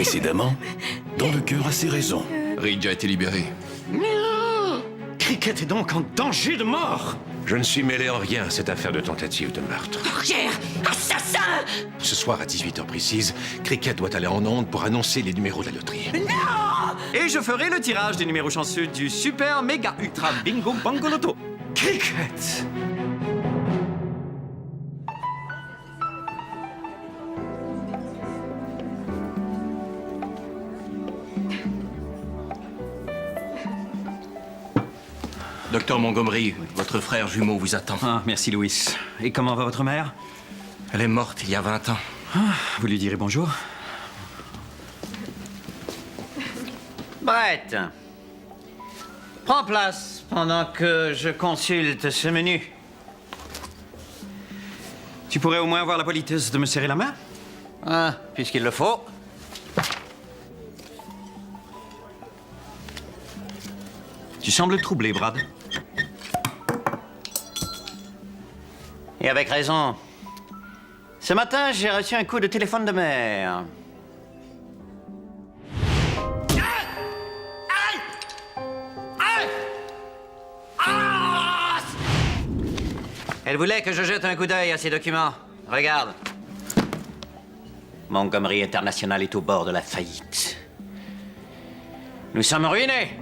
Précédemment, dans Le Cœur a ses raisons. Ridge a été libéré. Cricket est donc en danger de mort. Je ne suis mêlé en rien à cette affaire de tentative de meurtre. Portière! Assassin! Ce soir à 18h précise, Cricket doit aller en onde pour annoncer les numéros de la loterie. Et je ferai le tirage des numéros chanceux du Super Méga Ultra Bingo Bango Loto. Cricket! Docteur Montgomery, votre frère jumeau vous attend. Ah, merci Louis. Et comment va votre mère? Elle est morte il y a 20 ans. Vous lui direz bonjour? Brett, prends place pendant que je consulte ce menu. Tu pourrais au moins avoir la politesse de me serrer la main? Ah, puisqu'il le faut. Tu sembles troublé, Brad. Et avec raison. Ce matin, j'ai reçu un coup de téléphone de mère. Elle voulait que je jette un coup d'œil à ces documents. Regarde. Montgomery International est au bord de la faillite. Nous sommes ruinés.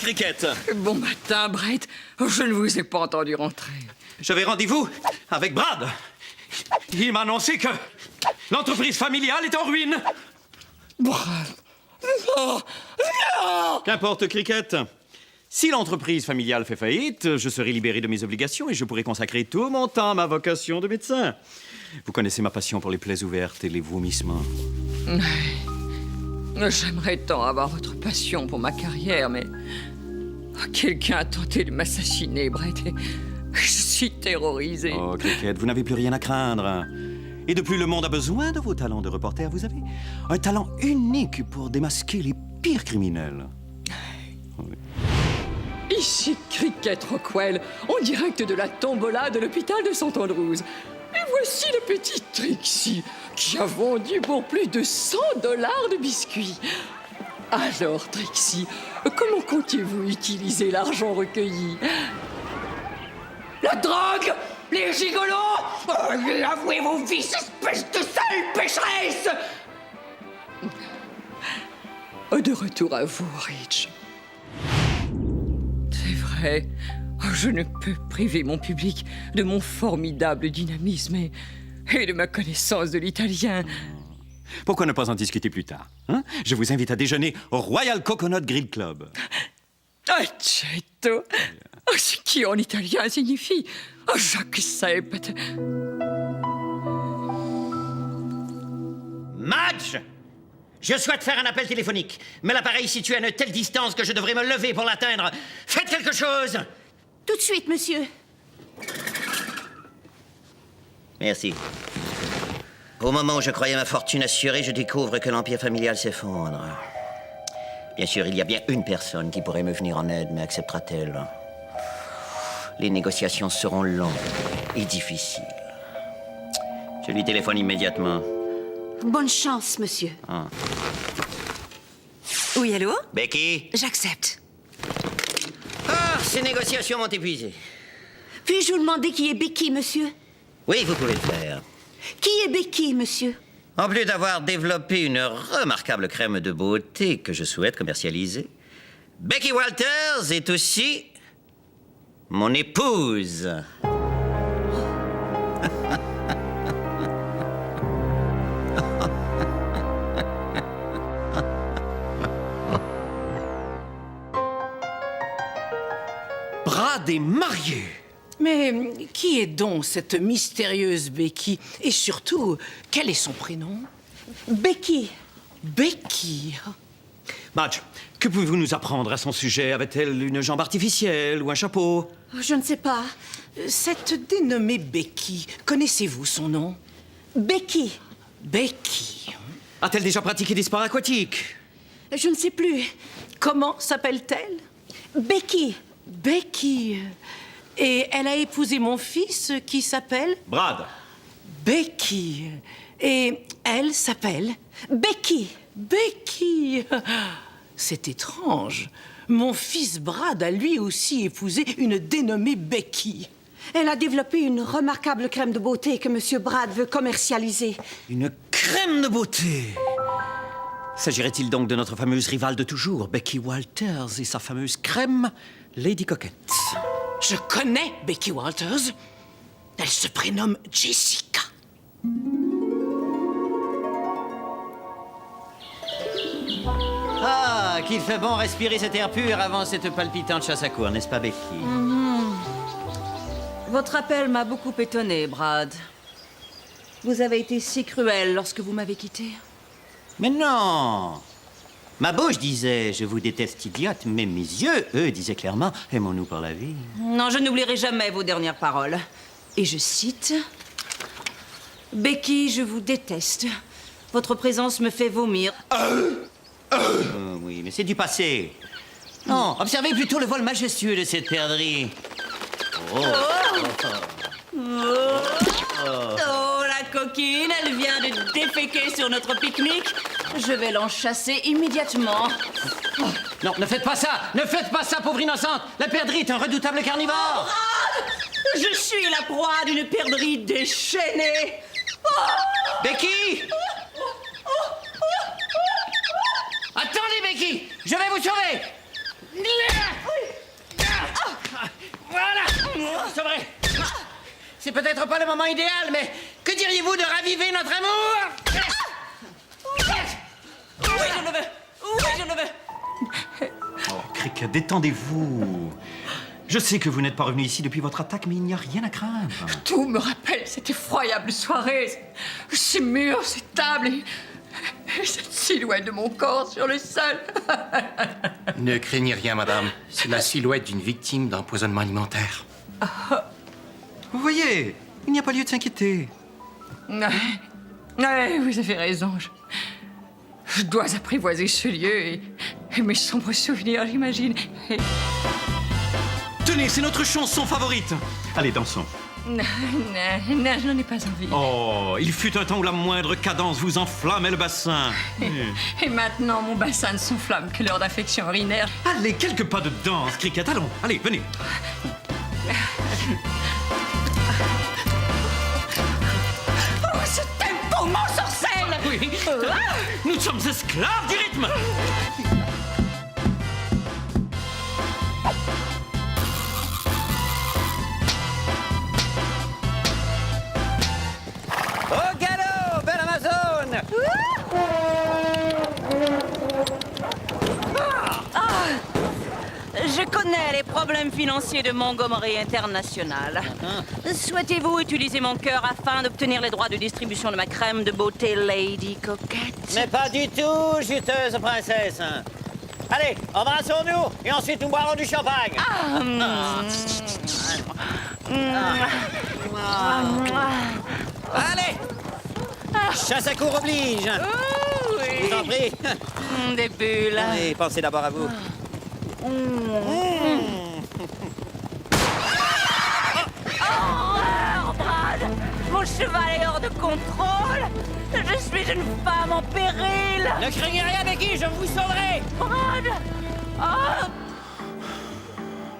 Cricket. Bon matin, Brett. Je ne vous ai pas entendu rentrer. J'avais rendez-vous avec Brad. Il m'a annoncé que l'entreprise familiale est en ruine. Brad. Non. Non. Qu'importe, Cricket. Si l'entreprise familiale fait faillite, je serai libéré de mes obligations et je pourrai consacrer tout mon temps à ma vocation de médecin. Vous connaissez ma passion pour les plaies ouvertes et les vomissements. J'aimerais tant avoir votre passion pour ma carrière, mais... quelqu'un a tenté de m'assassiner, Brett, et je suis terrorisé. Oh, Cricket, vous n'avez plus rien à craindre. Et de plus le monde a besoin de vos talents de reporter. Vous avez un talent unique pour démasquer les pires criminels. Oui. Ici Cricket Rockwell, en direct de la tombola de l'hôpital de St. Andrews. Et voici le petit Trixie, qui a vendu pour plus de $100 de biscuits. Alors, Trixie, comment comptez-vous utiliser l'argent recueilli? La drogue! Les gigolos! Avouez vos vices, espèce de sale pécheresse! De retour à vous, Ridge. C'est vrai, je ne peux priver mon public de mon formidable dynamisme et de ma connaissance de l'italien. Pourquoi ne pas en discuter plus tard, hein? Je vous invite à déjeuner au Royal Coconut Grill Club. Accetto. Ce qui en italien signifie j'accepte. Madge! Je souhaite faire un appel téléphonique, mais l'appareil est situé à une telle distance que je devrais me lever pour l'atteindre. Faites quelque chose! Tout de suite, monsieur. Merci. Au moment où je croyais ma fortune assurée, je découvre que l'empire familial s'effondre. Bien sûr, il y a bien une personne qui pourrait me venir en aide, mais acceptera-t-elle? Les négociations seront longues et difficiles. Je lui téléphone immédiatement. Bonne chance, monsieur. Ah. Oui, allô? Becky? J'accepte. Ah, ces négociations m'ont épuisé. Puis-je vous demander qui est Becky, monsieur? Oui, vous pouvez le faire. Qui est Becky, monsieur? En plus d'avoir développé une remarquable crème de beauté que je souhaite commercialiser, Becky Walters est aussi mon épouse. Brad est marié. Mais qui est donc cette mystérieuse Becky? Et surtout, quel est son prénom? Becky. Becky. Madge, que pouvez-vous nous apprendre à son sujet? Avait-elle une jambe artificielle ou un chapeau? Je ne sais pas. Cette dénommée Becky, connaissez-vous son nom? Becky. Becky. A-t-elle déjà pratiqué des sports aquatiques? Je ne sais plus. Comment s'appelle-t-elle? Becky. Becky. Et elle a épousé mon fils qui s'appelle Brad. Becky. Et elle s'appelle Becky. Becky. C'est étrange. Mon fils Brad a lui aussi épousé une dénommée Becky. Elle a développé une remarquable crème de beauté que Monsieur Brad veut commercialiser. Une crème de beauté. S'agirait-il donc de notre fameuse rivale de toujours, Becky Walters, et sa fameuse crème, Lady Coquette? Je connais Becky Walters. Elle se prénomme Jessica. Ah, qu'il fait bon respirer cet air pur avant cette palpitante chasse à courre, n'est-ce pas, Becky? Votre appel m'a beaucoup étonné, Brad. Vous avez été si cruel lorsque vous m'avez quitté. Mais non! Ma bouche disait « je vous déteste, idiote », mais mes yeux, eux, disaient clairement « aimons-nous pour la vie ». Non, je n'oublierai jamais vos dernières paroles. Et je cite... Becky, je vous déteste. Votre présence me fait vomir. Oh, oui, mais c'est du passé. Non, observez plutôt le vol majestueux de cette perdrix. Oh, la coquine, elle vient de déféquer sur notre pique-nique. Je vais l'en chasser immédiatement. Non, ne faites pas ça! Ne faites pas ça, pauvre innocente! La perdrix est un redoutable carnivore! Je suis la proie d'une perdrix déchaînée. Becky! Attendez, Becky! Je vais vous sauver! Voilà! Sauverez! C'est peut-être pas le moment idéal, mais que diriez-vous de raviver notre amour? Oui, je le veux. Oui, je le veux. Oh, Cricket, détendez-vous. Je sais que vous n'êtes pas revenu ici depuis votre attaque, mais il n'y a rien à craindre. Tout me rappelle cette effroyable soirée, ces murs, ces tables et cette silhouette de mon corps sur le sol. Ne craignez rien, madame. C'est la silhouette d'une victime d'empoisonnement alimentaire. Vous voyez, il n'y a pas lieu de s'inquiéter. Ouais, vous avez raison. Je dois apprivoiser ce lieu et mes sombres souvenirs, j'imagine. Tenez, c'est notre chanson favorite. Allez, dansons. Non, je n'en ai pas envie. Oh, il fut un temps où la moindre cadence vous enflammait le bassin. Et maintenant, mon bassin ne s'enflamme que lors d'affections urinaires. Allez, quelques pas de danse, Cricket, allons. Allez, venez. Oh, ce tempo m'ensorcelle! Oui, nous sommes esclaves du rythme. Au galop, belle Amazone! Je connais les problèmes financiers de Montgomery International. Souhaitez-vous utiliser mon cœur afin d'obtenir les droits de distribution de ma crème de beauté Lady Coquette? Mais pas du tout, juteuse princesse. Allez, embrassons-nous et ensuite nous boirons du champagne. Allez! Chasse à cour oblige. Je vous en prie. Des bulles. Allez, pensez d'abord à vous. Horreur, Brad! Mon cheval est hors de contrôle! Je suis une femme en péril! Ne craignez rien, Becky, je vous sauverai. Brad! Oh!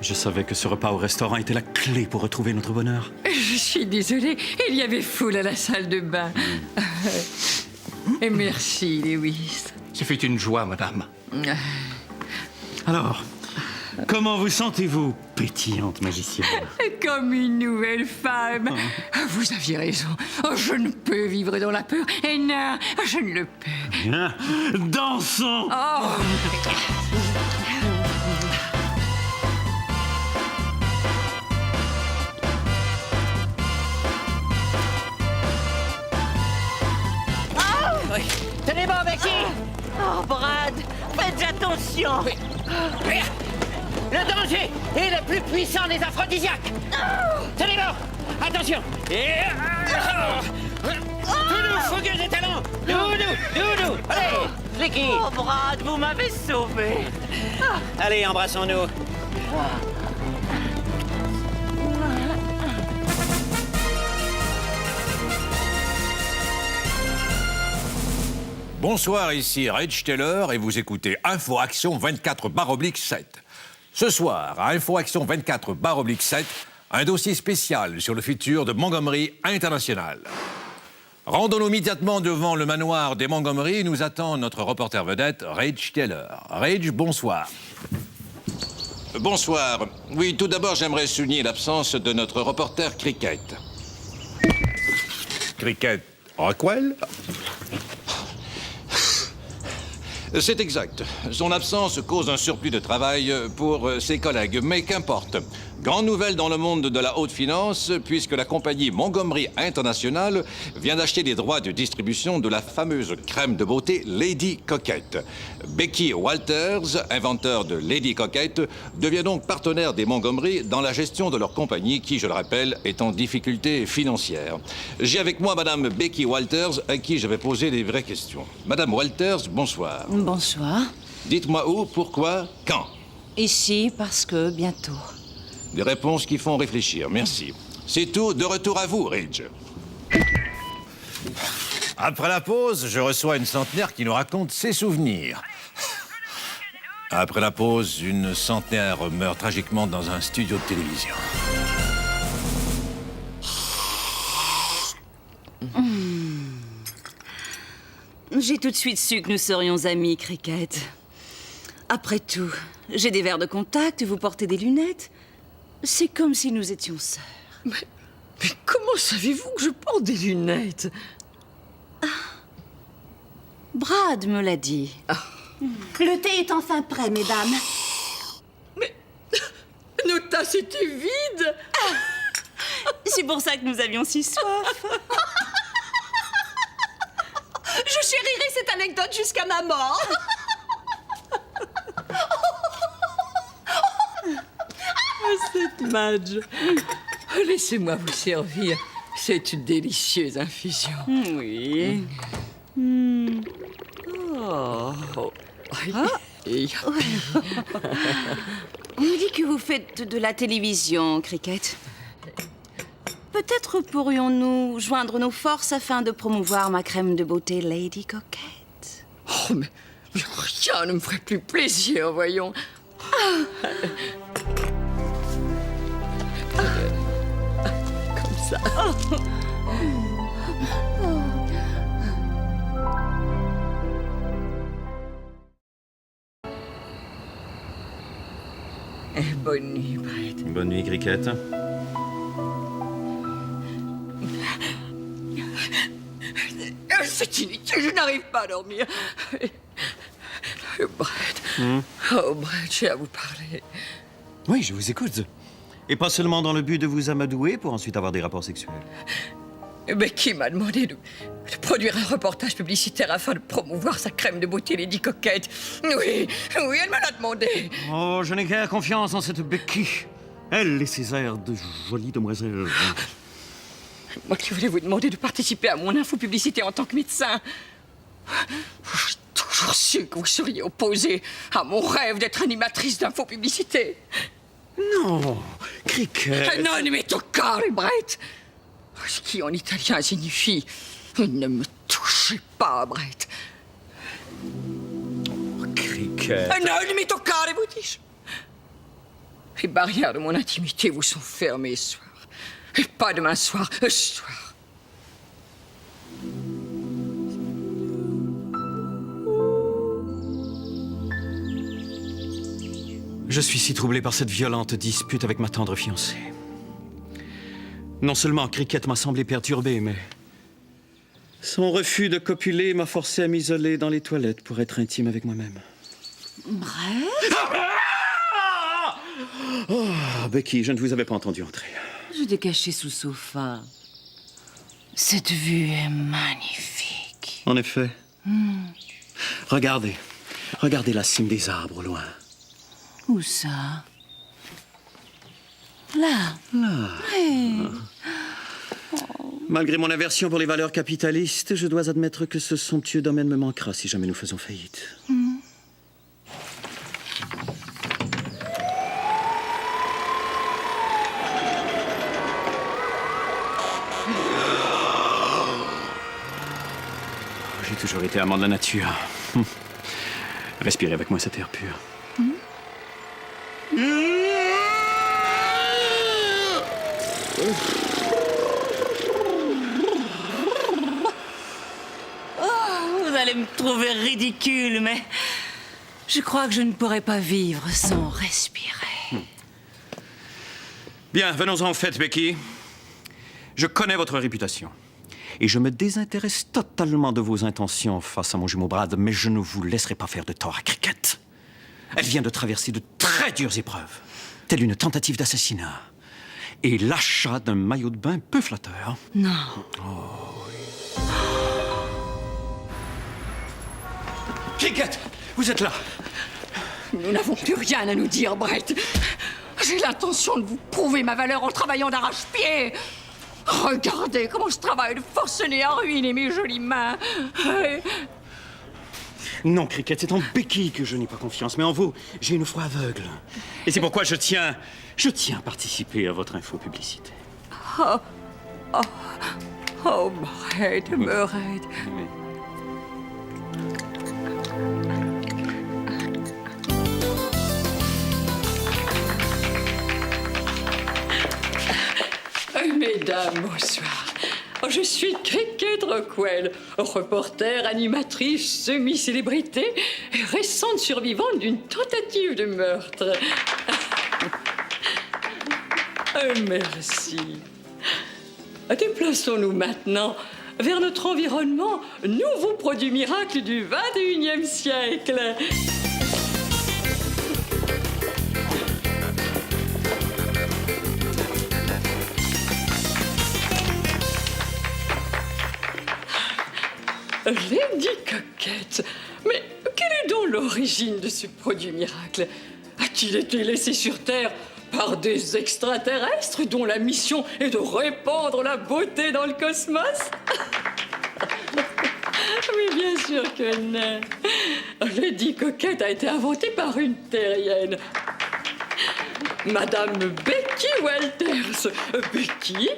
Je savais que ce repas au restaurant était la clé pour retrouver notre bonheur. Je suis désolée, il y avait foule à la salle de bain. Et merci, Lewis. Ce fut une joie, madame. Alors, comment vous sentez-vous, pétillante magicienne? Comme une nouvelle femme. Vous aviez raison. Je ne peux vivre dans la peur. Et non, je ne le peux. Bien, dansons! Oh. Tenez bon, Becky! Oh, Brad, faites attention! Le danger est le plus puissant des aphrodisiaques. Tenez bon. Attention. Et... Doudou, fougueuse et talons. Doudou. Allez, Flicky. Oh, Brad, vous m'avez sauvé! Allez, embrassons-nous. Bonsoir, ici Reg Taylor et vous écoutez Info Action 24/7. Ce soir, à Info Action 24/7, un dossier spécial sur le futur de Montgomery International. Rendons-nous immédiatement devant le manoir des Montgomery. Nous attend notre reporter vedette, Reg Taylor. Reg, bonsoir. Bonsoir. Oui, tout d'abord, j'aimerais souligner l'absence de notre reporter Cricket. Cricket Rockwell? C'est exact. Son absence cause un surplus de travail pour ses collègues, mais qu'importe. Grande nouvelle dans le monde de la haute finance, puisque la compagnie Montgomery International vient d'acheter les droits de distribution de la fameuse crème de beauté Lady Coquette. Becky Walters, inventeur de Lady Coquette, devient donc partenaire des Montgomery dans la gestion de leur compagnie qui, je le rappelle, est en difficulté financière. J'ai avec moi Madame Becky Walters, à qui je vais poser les vraies questions. Madame Walters, bonsoir. Bonsoir. Dites-moi où, pourquoi, quand? Ici, parce que bientôt. Des réponses qui font réfléchir, merci. C'est tout, de retour à vous, Ridge. Après la pause, je reçois une centenaire qui nous raconte ses souvenirs. Après la pause, une centenaire meurt tragiquement dans un studio de télévision. J'ai tout de suite su que nous serions amis, Cricket. Après tout, j'ai des verres de contact, vous portez des lunettes. C'est comme si nous étions sœurs. Mais comment savez-vous que je porte des lunettes? Brad me l'a dit. Le thé est enfin prêt, mesdames. Mais nos tasses étaient vides. C'est pour ça que nous avions si soif. Je chérirai cette anecdote jusqu'à ma mort. Cette Madge. Laissez-moi vous servir. C'est une délicieuse infusion. Oui. Oh. On me dit que vous faites de la télévision, Cricket. Peut-être pourrions-nous joindre nos forces afin de promouvoir ma crème de beauté Lady Coquette. Oh, mais rien ne me ferait plus plaisir, voyons. Comme ça. Bonne nuit, Brett. Bonne nuit, Cricket. C'est inutile, je n'arrive pas à dormir. Brett. Oh, Brett, j'ai à vous parler. Oui, je vous écoute. Et pas seulement dans le but de vous amadouer pour ensuite avoir des rapports sexuels. Becky m'a demandé de produire un reportage publicitaire afin de promouvoir sa crème de beauté Lady Coquette. Oui, elle me l'a demandé. Oh, je n'ai guère confiance en cette Becky. Elle et ses airs de jolie demoiselle. Moi qui voulais vous demander de participer à mon info-publicité en tant que médecin. J'ai toujours su que vous seriez opposé à mon rêve d'être animatrice d'info-publicité. Non, Cricket. Non, ne me toccare, Brett. Ce qui en italien signifie ne me touchez pas, Brett. Cricket. Non, ne me toccare, vous dis-je. Les barrières de mon intimité vous sont fermées ce soir. Et pas demain soir, ce soir. Je suis si troublé par cette violente dispute avec ma tendre fiancée. Non seulement Cricket m'a semblé perturbé, mais son refus de copuler m'a forcé à m'isoler dans les toilettes pour être intime avec moi-même. Brett? Oh, Becky, je ne vous avais pas entendu entrer. J'étais cachée sous le sofa. Cette vue est magnifique. En effet, Regardez. Regardez la cime des arbres au loin. Où ça? Là. Malgré mon aversion pour les valeurs capitalistes, je dois admettre que ce somptueux domaine me manquera si jamais nous faisons faillite. J'ai toujours été amant de la nature. Respirez avec moi cet air pur. Vous allez me trouver ridicule, mais je crois que je ne pourrais pas vivre sans respirer. Bien, venons-en au fait, Becky. Je connais votre réputation. Et je me désintéresse totalement de vos intentions face à mon jumeau Brad, mais je ne vous laisserai pas faire de tort à Cricket. Elle vient de traverser de très dures épreuves, telle une tentative d'assassinat et l'achat d'un maillot de bain peu flatteur. Non. Cricket, vous êtes là. Nous n'avons plus rien à nous dire, Brett. J'ai l'intention de vous prouver ma valeur en travaillant d'arrache-pied. Regardez comment je travaille de forcené à ruiner mes jolies mains. Non, Cricket, c'est en Becky que je n'ai pas confiance, mais en vous, j'ai une foi aveugle. Et c'est pourquoi je tiens à participer à votre infopublicité. Oh, Brett, Brett. Mesdames, bonsoir. Je suis Cricket Rockwell, reporter, animatrice, semi-célébrité et récente survivante d'une tentative de meurtre. Merci. Déplaçons-nous maintenant vers notre environnement, nouveau produit miracle du 21e siècle. Lady Coquette. Mais quelle est donc l'origine de ce produit miracle? A-t-il été laissé sur Terre par des extraterrestres dont la mission est de répandre la beauté dans le cosmos? Mais bien sûr que non. Lady Coquette a été inventée par une terrienne. Madame Becky Walters. Becky?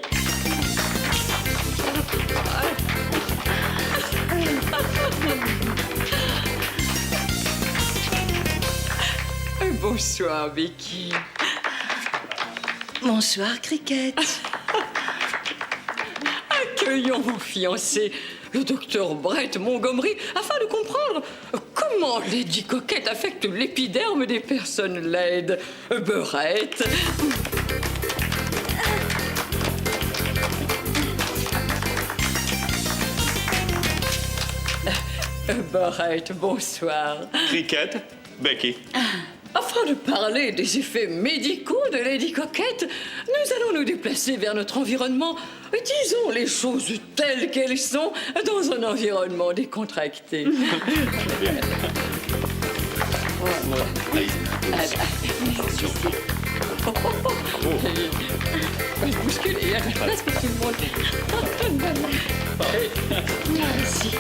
Bonsoir, Becky. Bonsoir, Cricket. Accueillons mon fiancé, le docteur Brett Montgomery, afin de comprendre comment Lady Coquette affecte l'épiderme des personnes laides. Brett. Brett, bonsoir. Cricket, Becky. Afin de parler des effets médicaux de Lady Coquette, nous allons nous déplacer vers notre environnement. Disons les choses telles qu'elles sont dans un environnement décontracté. Bousculez, parce que tout le monde... Merci.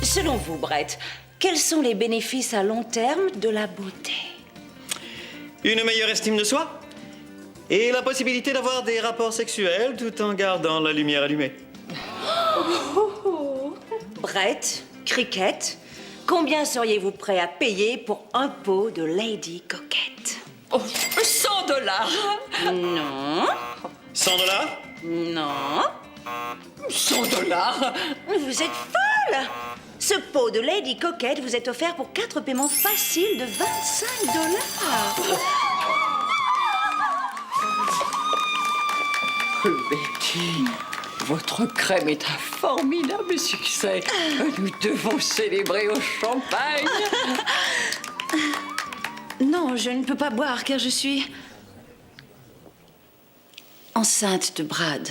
Selon vous, Brett, quels sont les bénéfices à long terme de la beauté? Une meilleure estime de soi et la possibilité d'avoir des rapports sexuels tout en gardant la lumière allumée. Brett, Cricket, combien seriez-vous prêt à payer pour un pot de Lady Coquette? Oh, $100. Non. 100 $? Non. $100. Vous êtes folle! Ce pot de Lady Coquette vous est offert pour 4 paiements faciles de $25. Becky, votre crème est un formidable succès. Nous devons célébrer au champagne. Non, je ne peux pas boire car je suis enceinte de Brad.